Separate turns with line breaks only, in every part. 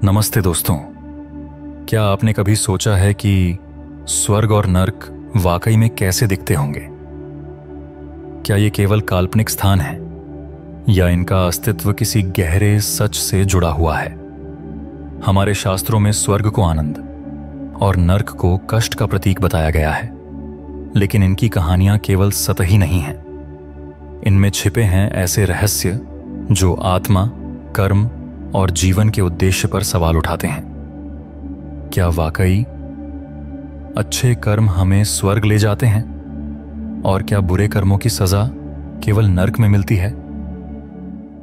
नमस्ते दोस्तों। क्या आपने कभी सोचा है कि स्वर्ग और नर्क वाकई में कैसे दिखते होंगे? क्या ये केवल काल्पनिक स्थान है या इनका अस्तित्व किसी गहरे सच से जुड़ा हुआ है? हमारे शास्त्रों में स्वर्ग को आनंद और नर्क को कष्ट का प्रतीक बताया गया है, लेकिन इनकी कहानियां केवल सतही नहीं हैं। इनमें छिपे हैं ऐसे रहस्य जो आत्मा, कर्म और जीवन के उद्देश्य पर सवाल उठाते हैं। क्या वाकई अच्छे कर्म हमें स्वर्ग ले जाते हैं और क्या बुरे कर्मों की सजा केवल नर्क में मिलती है?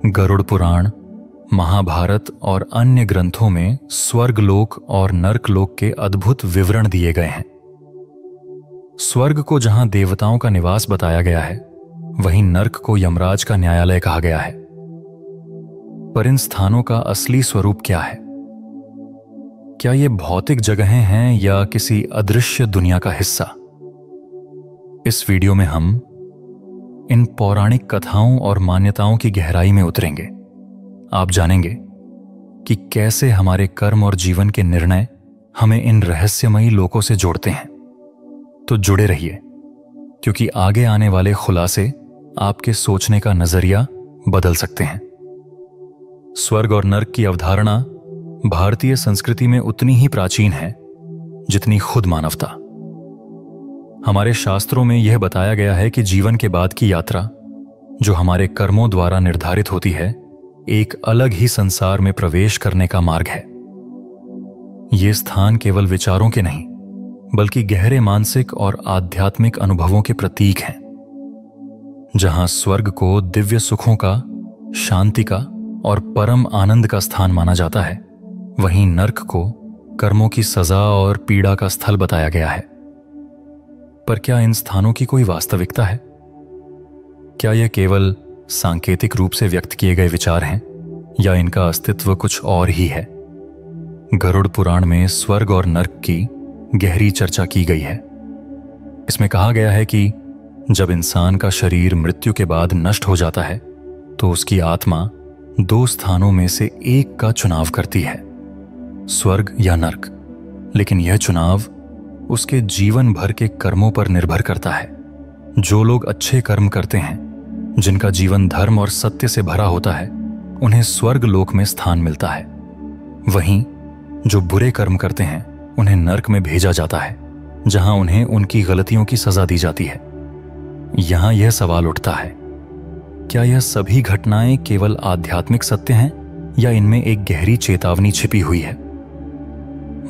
गरुड़ पुराण, महाभारत और अन्य ग्रंथों में स्वर्गलोक और नर्कलोक के अद्भुत विवरण दिए गए हैं। स्वर्ग को जहां देवताओं का निवास बताया गया है, वहीं नर्क को यमराज का न्यायालय कहा गया है। पर इन स्थानों का असली स्वरूप क्या है? क्या ये भौतिक जगहें हैं या किसी अदृश्य दुनिया का हिस्सा? इस वीडियो में हम इन पौराणिक कथाओं और मान्यताओं की गहराई में उतरेंगे। आप जानेंगे कि कैसे हमारे कर्म और जीवन के निर्णय हमें इन रहस्यमयी लोकों से जोड़ते हैं। तो जुड़े रहिए, क्योंकि आगे आने वाले खुलासे आपके सोचने का नजरिया बदल सकते हैं। स्वर्ग और नर्क की अवधारणा भारतीय संस्कृति में उतनी ही प्राचीन है जितनी खुद मानवता। हमारे शास्त्रों में यह बताया गया है कि जीवन के बाद की यात्रा, जो हमारे कर्मों द्वारा निर्धारित होती है, एक अलग ही संसार में प्रवेश करने का मार्ग है। ये स्थान केवल विचारों के नहीं, बल्कि गहरे मानसिक और आध्यात्मिक अनुभवों के प्रतीक हैं। जहां स्वर्ग को दिव्य सुखों का, शांति का और परम आनंद का स्थान माना जाता है, वहीं नर्क को कर्मों की सजा और पीड़ा का स्थल बताया गया है। पर क्या इन स्थानों की कोई वास्तविकता है? क्या यह केवल सांकेतिक रूप से व्यक्त किए गए विचार हैं या इनका अस्तित्व कुछ और ही है? गरुड़ पुराण में स्वर्ग और नर्क की गहरी चर्चा की गई है। इसमें कहा गया है कि जब इंसान का शरीर मृत्यु के बाद नष्ट हो जाता है, तो उसकी आत्मा दो स्थानों में से एक का चुनाव करती है, स्वर्ग या नर्क। लेकिन यह चुनाव उसके जीवन भर के कर्मों पर निर्भर करता है। जो लोग अच्छे कर्म करते हैं, जिनका जीवन धर्म और सत्य से भरा होता है, उन्हें स्वर्ग लोक में स्थान मिलता है। वहीं जो बुरे कर्म करते हैं, उन्हें नर्क में भेजा जाता है, जहां उन्हें उनकी गलतियों की सजा दी जाती है। यहां यह सवाल उठता है, क्या यह सभी घटनाएं केवल आध्यात्मिक सत्य हैं या इनमें एक गहरी चेतावनी छिपी हुई है?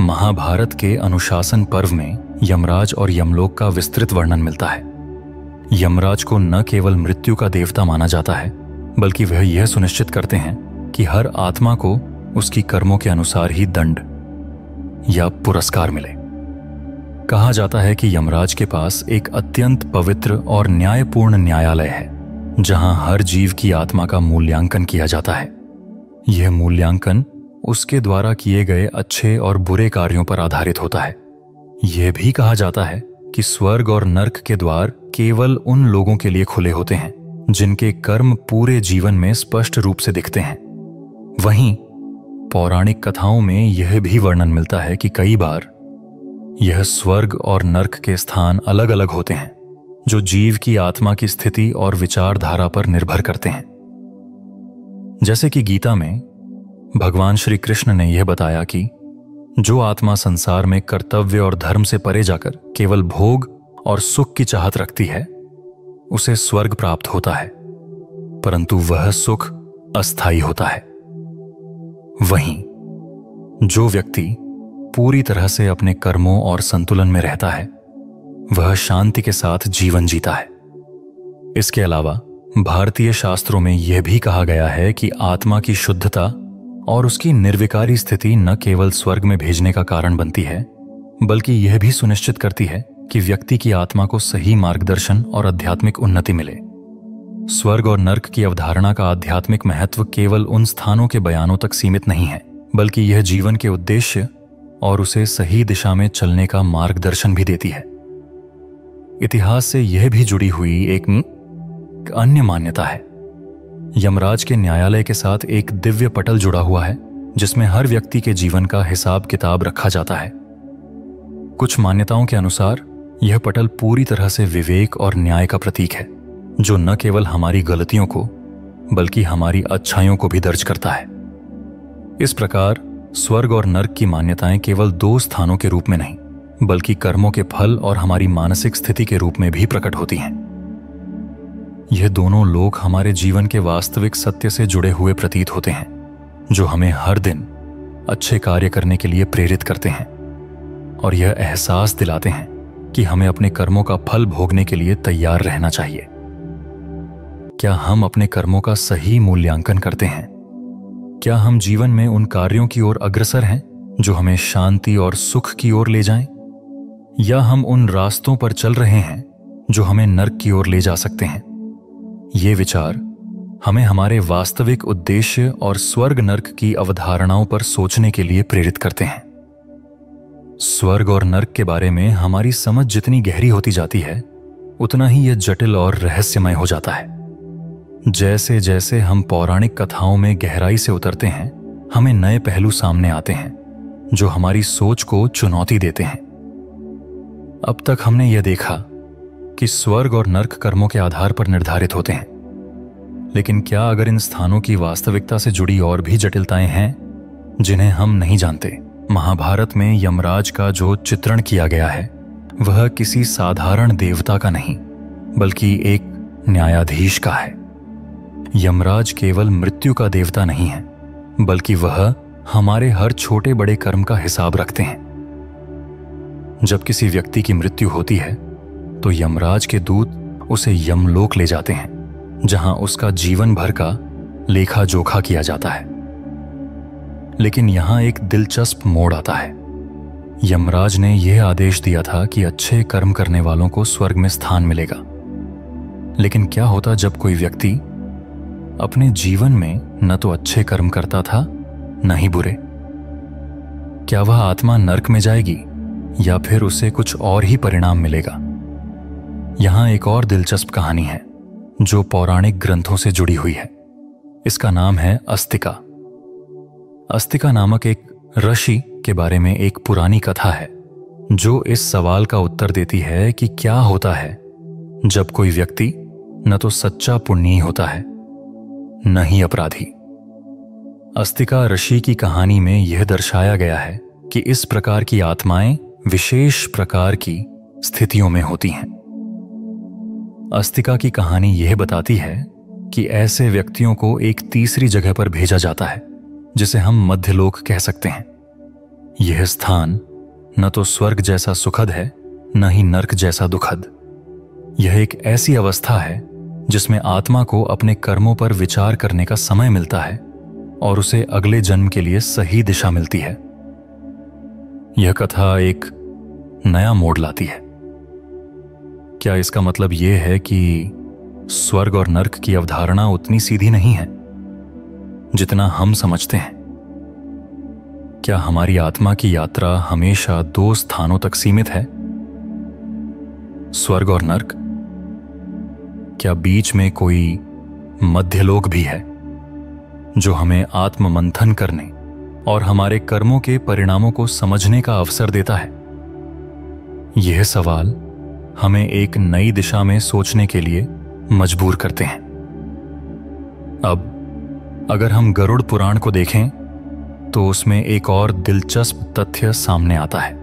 महाभारत के अनुशासन पर्व में यमराज और यमलोक का विस्तृत वर्णन मिलता है। यमराज को न केवल मृत्यु का देवता माना जाता है, बल्कि वह यह सुनिश्चित करते हैं कि हर आत्मा को उसकी कर्मों के अनुसार ही दंड या पुरस्कार मिले। कहा जाता है कि यमराज के पास एक अत्यंत पवित्र और न्यायपूर्ण न्यायालय है, जहां हर जीव की आत्मा का मूल्यांकन किया जाता है। यह मूल्यांकन उसके द्वारा किए गए अच्छे और बुरे कार्यों पर आधारित होता है। यह भी कहा जाता है कि स्वर्ग और नर्क के द्वार केवल उन लोगों के लिए खुले होते हैं जिनके कर्म पूरे जीवन में स्पष्ट रूप से दिखते हैं। वहीं पौराणिक कथाओं में यह भी वर्णन मिलता है कि कई बार यह स्वर्ग और नर्क के स्थान अलग अलग होते हैं, जो जीव की आत्मा की स्थिति और विचारधारा पर निर्भर करते हैं। जैसे कि गीता में भगवान श्री कृष्ण ने यह बताया कि जो आत्मा संसार में कर्तव्य और धर्म से परे जाकर केवल भोग और सुख की चाहत रखती है, उसे स्वर्ग प्राप्त होता है, परंतु वह सुख अस्थायी होता है। वहीं जो व्यक्ति पूरी तरह से अपने कर्मों और संतुलन में रहता है, वह शांति के साथ जीवन जीता है। इसके अलावा भारतीय शास्त्रों में यह भी कहा गया है कि आत्मा की शुद्धता और उसकी निर्विकारी स्थिति न केवल स्वर्ग में भेजने का कारण बनती है, बल्कि यह भी सुनिश्चित करती है कि व्यक्ति की आत्मा को सही मार्गदर्शन और आध्यात्मिक उन्नति मिले। स्वर्ग और नर्क की अवधारणा का आध्यात्मिक महत्व केवल उन स्थानों के बयानों तक सीमित नहीं है, बल्कि यह जीवन के उद्देश्य और उसे सही दिशा में चलने का मार्गदर्शन भी देती है। इतिहास से यह भी जुड़ी हुई एक अन्य मान्यता है। यमराज के न्यायालय के साथ एक दिव्य पटल जुड़ा हुआ है, जिसमें हर व्यक्ति के जीवन का हिसाब किताब रखा जाता है। कुछ मान्यताओं के अनुसार यह पटल पूरी तरह से विवेक और न्याय का प्रतीक है, जो न केवल हमारी गलतियों को बल्कि हमारी अच्छाइयों को भी दर्ज करता है। इस प्रकार स्वर्ग और नर्क की मान्यताएं केवल दो स्थानों के रूप में नहीं, बल्कि कर्मों के फल और हमारी मानसिक स्थिति के रूप में भी प्रकट होती हैं। यह दोनों लोक हमारे जीवन के वास्तविक सत्य से जुड़े हुए प्रतीत होते हैं, जो हमें हर दिन अच्छे कार्य करने के लिए प्रेरित करते हैं और यह एहसास दिलाते हैं कि हमें अपने कर्मों का फल भोगने के लिए तैयार रहना चाहिए। क्या हम अपने कर्मों का सही मूल्यांकन करते हैं? क्या हम जीवन में उन कार्यों की ओर अग्रसर हैं जो हमें शांति और सुख की ओर ले जाएं? या हम उन रास्तों पर चल रहे हैं जो हमें नर्क की ओर ले जा सकते हैं? ये विचार हमें हमारे वास्तविक उद्देश्य और स्वर्ग नर्क की अवधारणाओं पर सोचने के लिए प्रेरित करते हैं। स्वर्ग और नर्क के बारे में हमारी समझ जितनी गहरी होती जाती है, उतना ही यह जटिल और रहस्यमय हो जाता है। जैसे जैसे हम पौराणिक कथाओं में गहराई से उतरते हैं, हमें नए पहलू सामने आते हैं जो हमारी सोच को चुनौती देते हैं। अब तक हमने यह देखा कि स्वर्ग और नर्क कर्मों के आधार पर निर्धारित होते हैं, लेकिन क्या अगर इन स्थानों की वास्तविकता से जुड़ी और भी जटिलताएं हैं जिन्हें हम नहीं जानते? महाभारत में यमराज का जो चित्रण किया गया है वह किसी साधारण देवता का नहीं, बल्कि एक न्यायाधीश का है। यमराज केवल मृत्यु का देवता नहीं है, बल्कि वह हमारे हर छोटे बड़े कर्म का हिसाब रखते हैं। जब किसी व्यक्ति की मृत्यु होती है तो यमराज के दूत उसे यमलोक ले जाते हैं, जहां उसका जीवन भर का लेखा जोखा किया जाता है। लेकिन यहां एक दिलचस्प मोड़ आता है। यमराज ने यह आदेश दिया था कि अच्छे कर्म करने वालों को स्वर्ग में स्थान मिलेगा, लेकिन क्या होता जब कोई व्यक्ति अपने जीवन में न तो अच्छे कर्म करता था न ही बुरे? क्या वह आत्मा नर्क में जाएगी या फिर उसे कुछ और ही परिणाम मिलेगा? यहां एक और दिलचस्प कहानी है जो पौराणिक ग्रंथों से जुड़ी हुई है। इसका नाम है अस्तिका। अस्तिका नामक एक ऋषि के बारे में एक पुरानी कथा है जो इस सवाल का उत्तर देती है कि क्या होता है जब कोई व्यक्ति न तो सच्चा पुण्य होता है न ही अपराधी। अस्तिका ऋषि की कहानी में यह दर्शाया गया है कि इस प्रकार की आत्माएं विशेष प्रकार की स्थितियों में होती हैं। अस्तिका की कहानी यह बताती है कि ऐसे व्यक्तियों को एक तीसरी जगह पर भेजा जाता है जिसे हम मध्यलोक कह सकते हैं। यह स्थान न तो स्वर्ग जैसा सुखद है न ही नर्क जैसा दुखद। यह एक ऐसी अवस्था है जिसमें आत्मा को अपने कर्मों पर विचार करने का समय मिलता है और उसे अगले जन्म के लिए सही दिशा मिलती है। यह कथा एक नया मोड़ लाती है। क्या इसका मतलब यह है कि स्वर्ग और नर्क की अवधारणा उतनी सीधी नहीं है जितना हम समझते हैं? क्या हमारी आत्मा की यात्रा हमेशा दो स्थानों तक सीमित है, स्वर्ग और नर्क? क्या बीच में कोई मध्यलोक भी है जो हमें आत्म मंथन करने और हमारे कर्मों के परिणामों को समझने का अवसर देता है? यह सवाल हमें एक नई दिशा में सोचने के लिए मजबूर करते हैं। अब अगर हम गरुड़ पुराण को देखें तो उसमें एक और दिलचस्प तथ्य सामने आता है।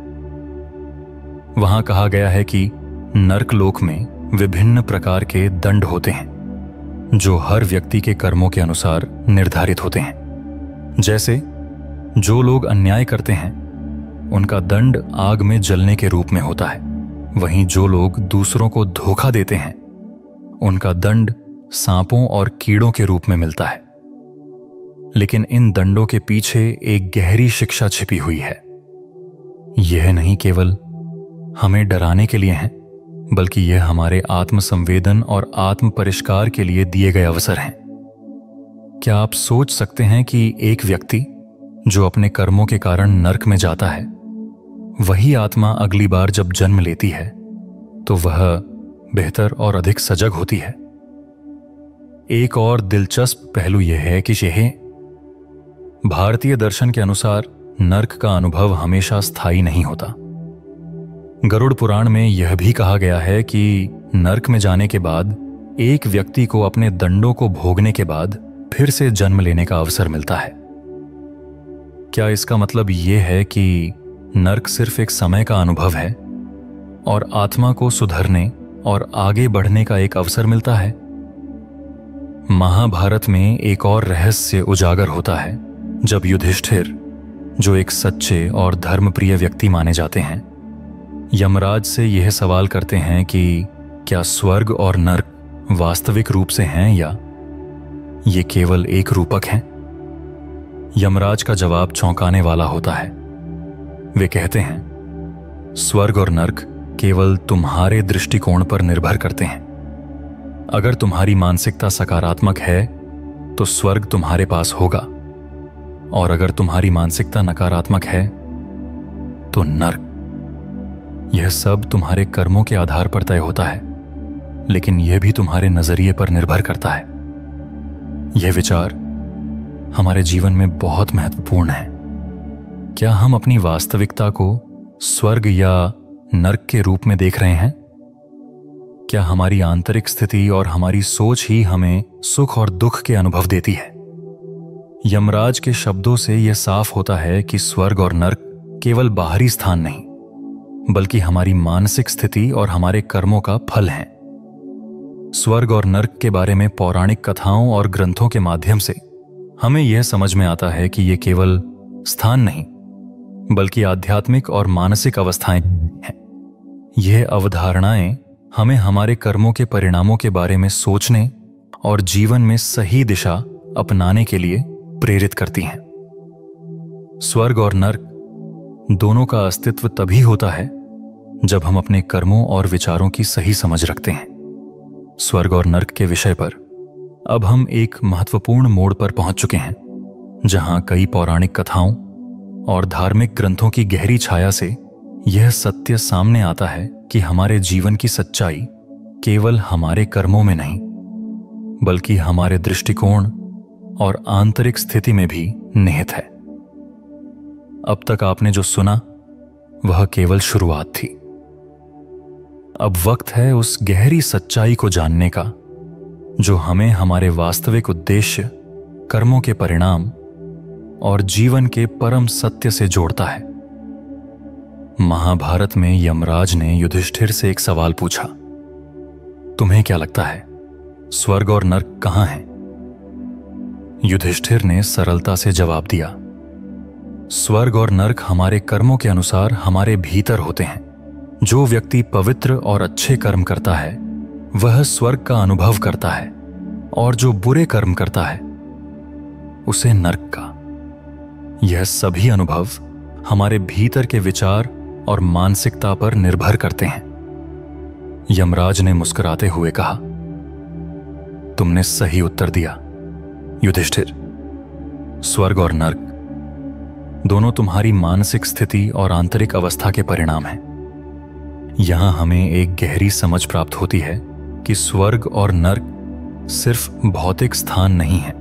वहां कहा गया है कि नर्कलोक में विभिन्न प्रकार के दंड होते हैं जो हर व्यक्ति के कर्मों के अनुसार निर्धारित होते हैं। जैसे जो लोग अन्याय करते हैं उनका दंड आग में जलने के रूप में होता है, वहीं जो लोग दूसरों को धोखा देते हैं उनका दंड सांपों और कीड़ों के रूप में मिलता है। लेकिन इन दंडों के पीछे एक गहरी शिक्षा छिपी हुई है। यह नहीं केवल हमें डराने के लिए है, बल्कि यह हमारे आत्म संवेदन और आत्म परिष्कार के लिए दिए गए अवसर हैं। क्या आप सोच सकते हैं कि एक व्यक्ति जो अपने कर्मों के कारण नर्क में जाता है, वही आत्मा अगली बार जब जन्म लेती है तो वह बेहतर और अधिक सजग होती है? एक और दिलचस्प पहलू यह है कि यह भारतीय दर्शन के अनुसार नर्क का अनुभव हमेशा स्थायी नहीं होता। गरुड़ पुराण में यह भी कहा गया है कि नर्क में जाने के बाद एक व्यक्ति को अपने दंडों को भोगने के बाद फिर से जन्म लेने का अवसर मिलता है। क्या इसका मतलब यह है कि नर्क सिर्फ एक समय का अनुभव है और आत्मा को सुधरने और आगे बढ़ने का एक अवसर मिलता है? महाभारत में एक और रहस्य उजागर होता है जब युधिष्ठिर, जो एक सच्चे और धर्मप्रिय व्यक्ति माने जाते हैं, यमराज से यह सवाल करते हैं कि क्या स्वर्ग और नर्क वास्तविक रूप से हैं या ये केवल एक रूपक हैं? यमराज का जवाब चौंकाने वाला होता है। वे कहते हैं, स्वर्ग और नर्क केवल तुम्हारे दृष्टिकोण पर निर्भर करते हैं। अगर तुम्हारी मानसिकता सकारात्मक है तो स्वर्ग तुम्हारे पास होगा, और अगर तुम्हारी मानसिकता नकारात्मक है तो नर्क। यह सब तुम्हारे कर्मों के आधार पर तय होता है, लेकिन यह भी तुम्हारे नजरिए पर निर्भर करता है। यह विचार हमारे जीवन में बहुत महत्वपूर्ण है। क्या हम अपनी वास्तविकता को स्वर्ग या नर्क के रूप में देख रहे हैं? क्या हमारी आंतरिक स्थिति और हमारी सोच ही हमें सुख और दुख के अनुभव देती है? यमराज के शब्दों से यह साफ होता है कि स्वर्ग और नर्क केवल बाहरी स्थान नहीं, बल्कि हमारी मानसिक स्थिति और हमारे कर्मों का फल हैं। स्वर्ग और नर्क के बारे में पौराणिक कथाओं और ग्रंथों के माध्यम से हमें यह समझ में आता है कि ये केवल स्थान नहीं, बल्कि आध्यात्मिक और मानसिक अवस्थाएं हैं। यह अवधारणाएं हमें हमारे कर्मों के परिणामों के बारे में सोचने और जीवन में सही दिशा अपनाने के लिए प्रेरित करती हैं। स्वर्ग और नर्क दोनों का अस्तित्व तभी होता है जब हम अपने कर्मों और विचारों की सही समझ रखते हैं। स्वर्ग और नर्क के विषय पर अब हम एक महत्वपूर्ण मोड़ पर पहुंच चुके हैं, जहां कई पौराणिक कथाओं और धार्मिक ग्रंथों की गहरी छाया से यह सत्य सामने आता है कि हमारे जीवन की सच्चाई केवल हमारे कर्मों में नहीं, बल्कि हमारे दृष्टिकोण और आंतरिक स्थिति में भी निहित है। अब तक आपने जो सुना वह केवल शुरुआत थी। अब वक्त है उस गहरी सच्चाई को जानने का जो हमें हमारे वास्तविक उद्देश्य, कर्मों के परिणाम और जीवन के परम सत्य से जोड़ता है। महाभारत में यमराज ने युधिष्ठिर से एक सवाल पूछा, तुम्हें क्या लगता है स्वर्ग और नर्क कहां हैं? युधिष्ठिर ने सरलता से जवाब दिया, स्वर्ग और नर्क हमारे कर्मों के अनुसार हमारे भीतर होते हैं। जो व्यक्ति पवित्र और अच्छे कर्म करता है वह स्वर्ग का अनुभव करता है, और जो बुरे कर्म करता है उसे नर्क का। यह सभी अनुभव हमारे भीतर के विचार और मानसिकता पर निर्भर करते हैं। यमराज ने मुस्कुराते हुए कहा, तुमने सही उत्तर दिया युधिष्ठिर। स्वर्ग और नर्क दोनों तुम्हारी मानसिक स्थिति और आंतरिक अवस्था के परिणाम हैं। यहां हमें एक गहरी समझ प्राप्त होती है कि स्वर्ग और नर्क सिर्फ भौतिक स्थान नहीं है,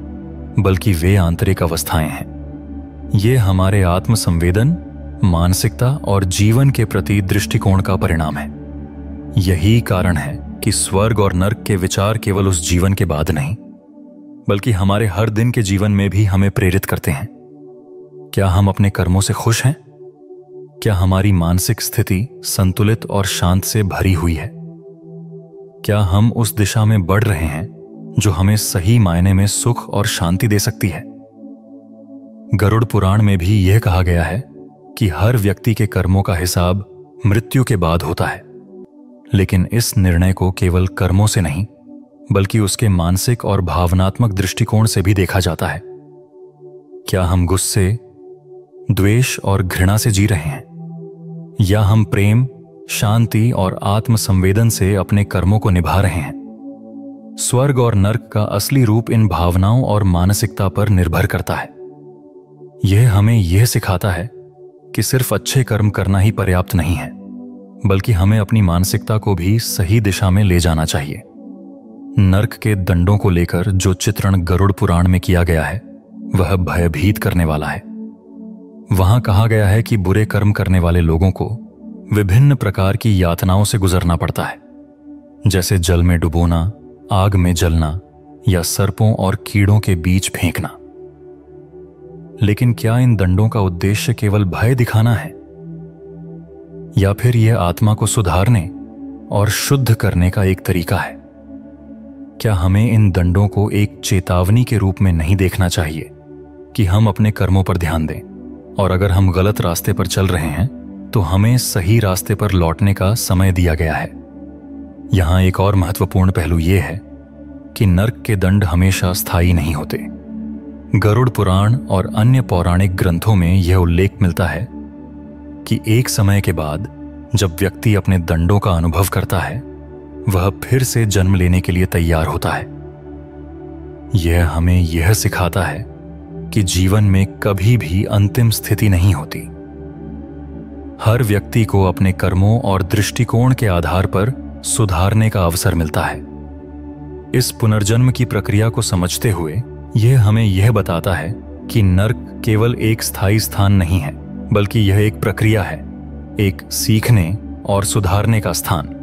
बल्कि वे आंतरिक अवस्थाएं हैं। ये हमारे आत्मसंवेदन, मानसिकता और जीवन के प्रति दृष्टिकोण का परिणाम है। यही कारण है कि स्वर्ग और नर्क के विचार केवल उस जीवन के बाद नहीं, बल्कि हमारे हर दिन के जीवन में भी हमें प्रेरित करते हैं। क्या हम अपने कर्मों से खुश हैं? क्या हमारी मानसिक स्थिति संतुलित और शांत से भरी हुई है? क्या हम उस दिशा में बढ़ रहे हैं जो हमें सही मायने में सुख और शांति दे सकती है? गरुड़ पुराण में भी यह कहा गया है कि हर व्यक्ति के कर्मों का हिसाब मृत्यु के बाद होता है, लेकिन इस निर्णय को केवल कर्मों से नहीं, बल्कि उसके मानसिक और भावनात्मक दृष्टिकोण से भी देखा जाता है। क्या हम गुस्से, द्वेष और घृणा से जी रहे हैं, या हम प्रेम, शांति और आत्मसंवेदन से अपने कर्मों को निभा रहे हैं? स्वर्ग और नर्क का असली रूप इन भावनाओं और मानसिकता पर निर्भर करता है। यह हमें यह सिखाता है कि सिर्फ अच्छे कर्म करना ही पर्याप्त नहीं है, बल्कि हमें अपनी मानसिकता को भी सही दिशा में ले जाना चाहिए। नर्क के दंडों को लेकर जो चित्रण गरुड़ पुराण में किया गया है वह भयभीत करने वाला है। वहां कहा गया है कि बुरे कर्म करने वाले लोगों को विभिन्न प्रकार की यातनाओं से गुजरना पड़ता है, जैसे जल में डुबोना, आग में जलना या सर्पों और कीड़ों के बीच फेंकना। लेकिन क्या इन दंडों का उद्देश्य केवल भय दिखाना है, या फिर यह आत्मा को सुधारने और शुद्ध करने का एक तरीका है? क्या हमें इन दंडों को एक चेतावनी के रूप में नहीं देखना चाहिए कि हम अपने कर्मों पर ध्यान दें, और अगर हम गलत रास्ते पर चल रहे हैं तो हमें सही रास्ते पर लौटने का समय दिया गया है? यहां एक और महत्वपूर्ण पहलू यह है कि नर्क के दंड हमेशा स्थायी नहीं होते। गरुड़ पुराण और अन्य पौराणिक ग्रंथों में यह उल्लेख मिलता है कि एक समय के बाद जब व्यक्ति अपने दंडों का अनुभव करता है, वह फिर से जन्म लेने के लिए तैयार होता है। यह हमें यह सिखाता है कि जीवन में कभी भी अंतिम स्थिति नहीं होती। हर व्यक्ति को अपने कर्मों और दृष्टिकोण के आधार पर सुधारने का अवसर मिलता है। इस पुनर्जन्म की प्रक्रिया को समझते हुए यह हमें यह बताता है कि नर्क केवल एक स्थायी स्थान नहीं है, बल्कि यह एक प्रक्रिया है, एक सीखने और सुधारने का स्थान।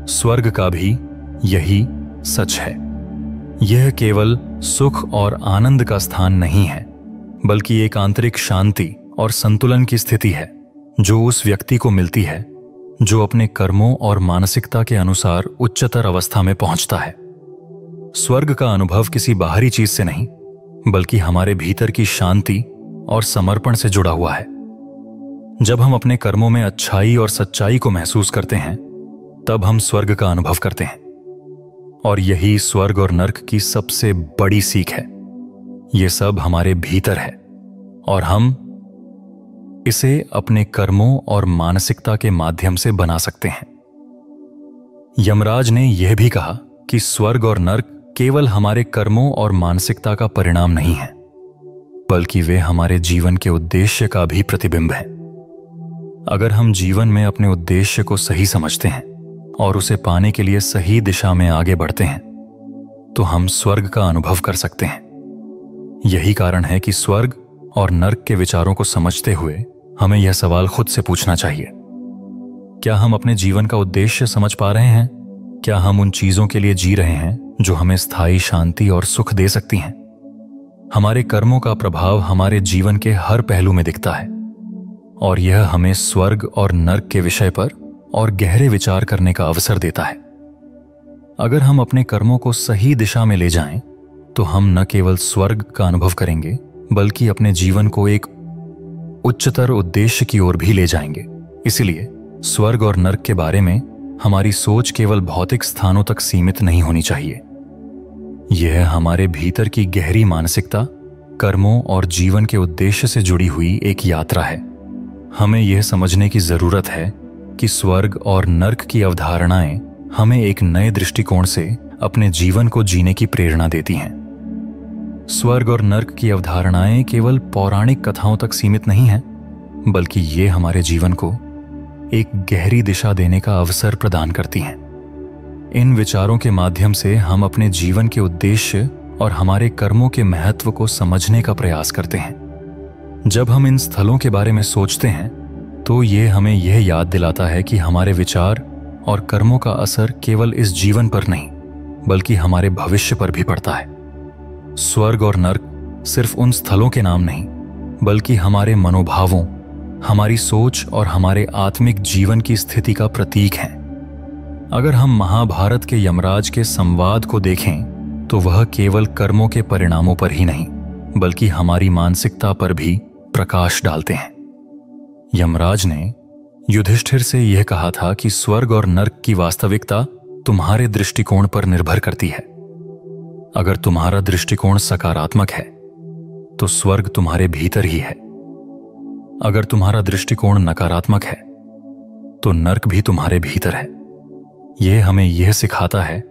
स्वर्ग का भी यही सच है। यह केवल सुख और आनंद का स्थान नहीं है, बल्कि एक आंतरिक शांति और संतुलन की स्थिति है जो उस व्यक्ति को मिलती है जो अपने कर्मों और मानसिकता के अनुसार उच्चतर अवस्था में पहुंचता है। स्वर्ग का अनुभव किसी बाहरी चीज से नहीं, बल्कि हमारे भीतर की शांति और समर्पण से जुड़ा हुआ है। जब हम अपने कर्मों में अच्छाई और सच्चाई को महसूस करते हैं, तब हम स्वर्ग का अनुभव करते हैं। और यही स्वर्ग और नर्क की सबसे बड़ी सीख है। यह सब हमारे भीतर है और हम इसे अपने कर्मों और मानसिकता के माध्यम से बना सकते हैं। यमराज ने यह भी कहा कि स्वर्ग और नर्क केवल हमारे कर्मों और मानसिकता का परिणाम नहीं है, बल्कि वे हमारे जीवन के उद्देश्य का भी प्रतिबिंब है। अगर हम जीवन में अपने उद्देश्य को सही समझते हैं और उसे पाने के लिए सही दिशा में आगे बढ़ते हैं, तो हम स्वर्ग का अनुभव कर सकते हैं। यही कारण है कि स्वर्ग और नर्क के विचारों को समझते हुए हमें यह सवाल खुद से पूछना चाहिए, क्या हम अपने जीवन का उद्देश्य समझ पा रहे हैं? क्या हम उन चीजों के लिए जी रहे हैं जो हमें स्थायी शांति और सुख दे सकती हैं? हमारे कर्मों का प्रभाव हमारे जीवन के हर पहलू में दिखता है, और यह हमें स्वर्ग और नर्क के विषय पर और गहरे विचार करने का अवसर देता है। अगर हम अपने कर्मों को सही दिशा में ले जाएं, तो हम न केवल स्वर्ग का अनुभव करेंगे, बल्कि अपने जीवन को एक उच्चतर उद्देश्य की ओर भी ले जाएंगे। इसलिए स्वर्ग और नर्क के बारे में हमारी सोच केवल भौतिक स्थानों तक सीमित नहीं होनी चाहिए। यह हमारे भीतर की गहरी मानसिकता, कर्मों और जीवन के उद्देश्य से जुड़ी हुई एक यात्रा है। हमें यह समझने की जरूरत है कि स्वर्ग और नर्क की अवधारणाएं हमें एक नए दृष्टिकोण से अपने जीवन को जीने की प्रेरणा देती हैं। स्वर्ग और नर्क की अवधारणाएं केवल पौराणिक कथाओं तक सीमित नहीं हैं, बल्कि ये हमारे जीवन को एक गहरी दिशा देने का अवसर प्रदान करती हैं। इन विचारों के माध्यम से हम अपने जीवन के उद्देश्य और हमारे कर्मों के महत्व को समझने का प्रयास करते हैं। जब हम इन स्थलों के बारे में सोचते हैं, तो ये हमें यह याद दिलाता है कि हमारे विचार और कर्मों का असर केवल इस जीवन पर नहीं, बल्कि हमारे भविष्य पर भी पड़ता है। स्वर्ग और नर्क सिर्फ उन स्थलों के नाम नहीं, बल्कि हमारे मनोभावों, हमारी सोच और हमारे आत्मिक जीवन की स्थिति का प्रतीक हैं। अगर हम महाभारत के यमराज के संवाद को देखें, तो वह केवल कर्मों के परिणामों पर ही नहीं, बल्कि हमारी मानसिकता पर भी प्रकाश डालते हैं। यमराज ने युधिष्ठिर से यह कहा था कि स्वर्ग और नर्क की वास्तविकता तुम्हारे दृष्टिकोण पर निर्भर करती है। अगर तुम्हारा दृष्टिकोण सकारात्मक है, तो स्वर्ग तुम्हारे भीतर ही है। अगर तुम्हारा दृष्टिकोण नकारात्मक है, तो नर्क भी तुम्हारे भीतर है। यह हमें यह सिखाता है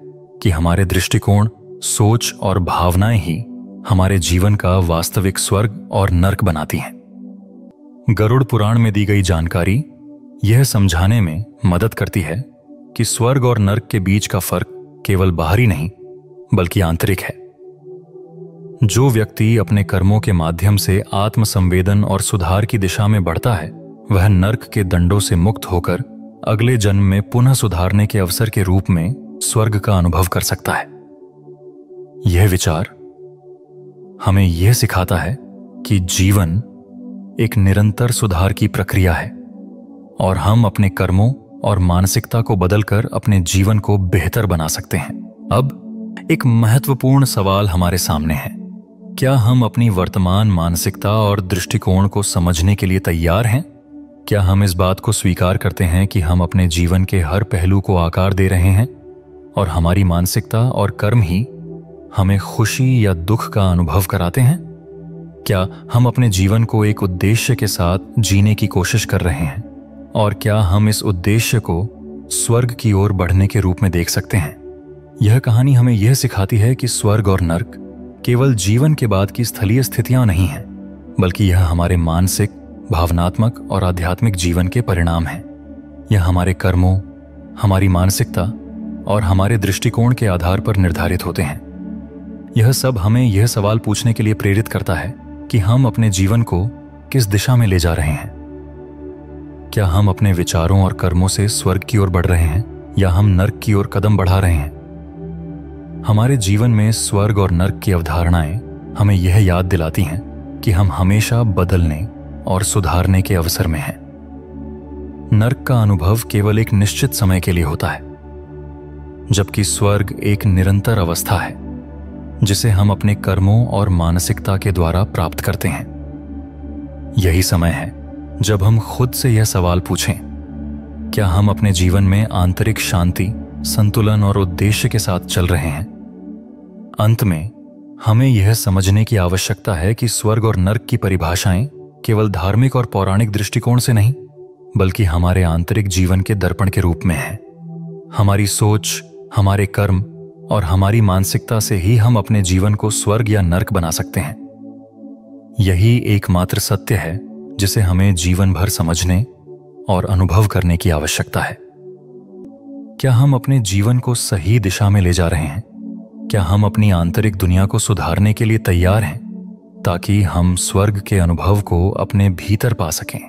कि हमारे दृष्टिकोण, सोच और भावनाएं ही हमारे जीवन का वास्तविक स्वर्ग और नर्क बनाती हैं। गरुड़ पुराण में दी गई जानकारी यह समझाने में मदद करती है कि स्वर्ग और नर्क के बीच का फर्क केवल बाहरी नहीं, बल्कि आंतरिक है। जो व्यक्ति अपने कर्मों के माध्यम से आत्मसंवेदन और सुधार की दिशा में बढ़ता है, वह नर्क के दंडों से मुक्त होकर अगले जन्म में पुनः सुधारने के अवसर के रूप में स्वर्ग का अनुभव कर सकता है। यह विचार हमें यह सिखाता है कि जीवन एक निरंतर सुधार की प्रक्रिया है और हम अपने कर्मों और मानसिकता को बदलकर अपने जीवन को बेहतर बना सकते हैं। अब एक महत्वपूर्ण सवाल हमारे सामने है। क्या हम अपनी वर्तमान मानसिकता और दृष्टिकोण को समझने के लिए तैयार हैं? क्या हम इस बात को स्वीकार करते हैं कि हम अपने जीवन के हर पहलू को आकार दे रहे हैं और हमारी मानसिकता और कर्म ही हमें खुशी या दुख का अनुभव कराते हैं? क्या हम अपने जीवन को एक उद्देश्य के साथ जीने की कोशिश कर रहे हैं और क्या हम इस उद्देश्य को स्वर्ग की ओर बढ़ने के रूप में देख सकते हैं? यह कहानी हमें यह सिखाती है कि स्वर्ग और नर्क केवल जीवन के बाद की स्थलीय स्थितियां नहीं हैं, बल्कि यह हमारे मानसिक, भावनात्मक और आध्यात्मिक जीवन के परिणाम हैं। यह हमारे कर्मों, हमारी मानसिकता और हमारे दृष्टिकोण के आधार पर निर्धारित होते हैं। यह सब हमें यह सवाल पूछने के लिए प्रेरित करता है कि हम अपने जीवन को किस दिशा में ले जा रहे हैं। क्या हम अपने विचारों और कर्मों से स्वर्ग की ओर बढ़ रहे हैं या हम नर्क की ओर कदम बढ़ा रहे हैं? हमारे जीवन में स्वर्ग और नर्क की अवधारणाएं हमें यह याद दिलाती हैं कि हम हमेशा बदलने और सुधारने के अवसर में हैं। नर्क का अनुभव केवल एक निश्चित समय के लिए होता है, जबकि स्वर्ग एक निरंतर अवस्था है जिसे हम अपने कर्मों और मानसिकता के द्वारा प्राप्त करते हैं। यही समय है जब हम खुद से यह सवाल पूछें, क्या हम अपने जीवन में आंतरिक शांति, संतुलन और उद्देश्य के साथ चल रहे हैं? अंत में हमें यह समझने की आवश्यकता है कि स्वर्ग और नर्क की परिभाषाएं केवल धार्मिक और पौराणिक दृष्टिकोण से नहीं, बल्कि हमारे आंतरिक जीवन के दर्पण के रूप में हैं। हमारी सोच, हमारे कर्म और हमारी मानसिकता से ही हम अपने जीवन को स्वर्ग या नर्क बना सकते हैं। यही एकमात्र सत्य है जिसे हमें जीवन भर समझने और अनुभव करने की आवश्यकता है। क्या हम अपने जीवन को सही दिशा में ले जा रहे हैं? क्या हम अपनी आंतरिक दुनिया को सुधारने के लिए तैयार हैं ताकि हम स्वर्ग के अनुभव को अपने भीतर पा सकें?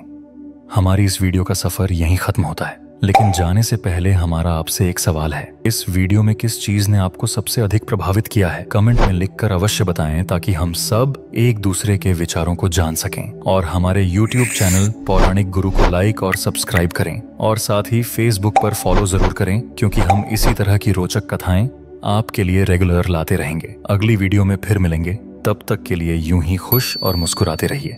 हमारी इस वीडियो का सफर यहीं खत्म होता है, लेकिन जाने से पहले हमारा आपसे एक सवाल है। इस वीडियो में किस चीज ने आपको सबसे अधिक प्रभावित किया है? कमेंट में लिखकर अवश्य बताएं ताकि हम सब एक दूसरे के विचारों को जान सकें। और हमारे YouTube चैनल पौराणिक गुरु को लाइक और सब्सक्राइब करें और साथ ही Facebook पर फॉलो जरूर करें, क्योंकि हम इसी तरह की रोचक कथाएं आपके लिए रेगुलर लाते रहेंगे। अगली वीडियो में फिर मिलेंगे, तब तक के लिए यूं ही खुश और मुस्कुराते रहिए।